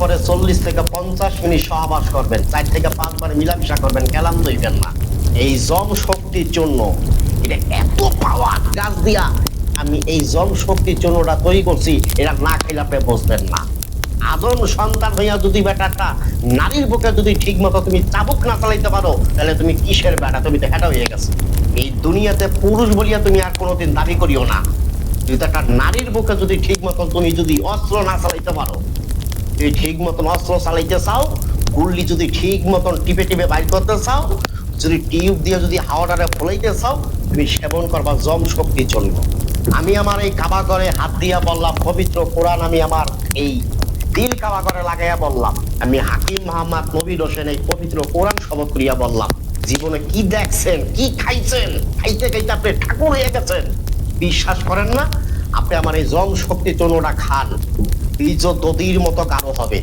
পরে 40 থেকে 50 মিনিট সহবাস করবেন, 4 থেকে 5 বার মিলামিশা করবেন, কেলাম দইবেন না। এই জম শক্তির জন্য এটা এত পাওয়ার গাছ দিয়া আমি এই জম শক্তির জন্যটা তৈরি করছি, এটা না খাইলে আপনি বুঝবেন না। আদম সন্তান হইয়া যদি বেটাটা নারীর বুকে যদি ঠিক মতো তুমি চাবুক না চালাইতে পারো, তাহলে তুমি কিসের বেটা? তুমি তো হেঁটা হয়ে গেছে। এই দুনিয়াতে পুরুষ বলিয়া তুমি আর কোনোদিন দাবি করিও না। যদি একটা নারীর বুকে যদি ঠিক মতন তুমি যদি অস্ত্র না চালাইতে পারো, তুমি ঠিক মতন অস্ত্র চালাইতে চাও, গুল্লি যদি ঠিক মতন টিপে টিপে বাইর করতে চাও, যদি টিউব দিয়ে যদি হাওয়াটারে ফলাইতে চাও, তুমি সেবন করবা জম শক্তির জন্য। আমি আমার এই কাবা করে হাত দিয়া বললাম, পবিত্র কোরআন আমি আমার এই দিল কাবা করে লাগাইয়া বললাম, আমি হাকিম মোহাম্মদ নবীর হোসেন এই পবিত্র কোরআন শপথ করিয়া বললাম, জীবনে কি দেখছেন, কি খাইছেন, খাইতে খাইতে আপনি ঠাকুর হয়ে গেছেন। বিশ্বাস করেন না? আপনি আমার এই জম শক্তির জন্যটা খান, বীজ দদির মতো গাঢ় হবে,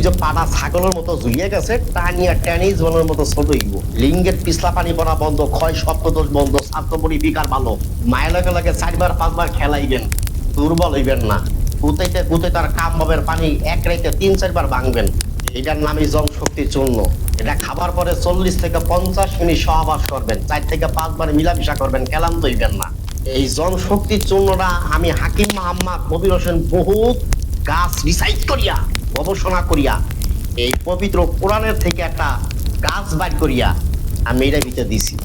যে পানা ছাগলের মতো ঝুলিয়ে গেছে, টানিয়া টেনিস বলের মতো ছোট হইব, লিঙ্গের পিছলা পানি পড়া বন্ধ, ক্ষয় সপ্তদোষ বন্ধ, স্বাস্থ্যপরি বিকার ভালো, মায়ের লগে লগে 4 বার 5 বার খেলাইবেন, দুর্বল হইবেন না। গুতাইতে গুতে তার কাম ভাবের পানি এক রাইতে 3-4 বার ভাঙবেন। এটার নামই জম শক্তির চূর্ণ। এটা খাবার পরে 40 থেকে 50 মিনিট সহবাস করবেন, 4 থেকে 5 বার মিলামিশা করবেন, কেলাম দইবেন না। এই জন শক্তির চূর্ণটা আমি হাকিম মোহাম্মদ নবীর হোসেন বহুত গাছ রিসাইজ করিয়া গবেষণা করিয়া এই পবিত্র কোরআনের থেকে একটা গাছ বাইর করিয়া আমি এটা ভিতরে দিছি।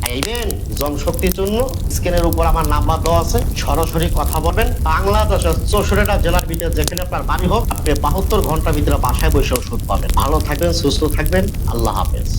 আইবেন জন শক্তির জন্য, স্ক্রিনের উপর আমার নাম্বার দেওয়া আছে, সরাসরি কথা বলবেন। বাংলাদেশের 64টা জেলার ভিতরে যেখানে আপনার বাড়ি হোক, আপনি 72 ঘন্টার ভিতরে বাসায় বসে ওষুধ পাবেন। ভালো থাকবেন, সুস্থ থাকবেন, আল্লাহ হাফেজ।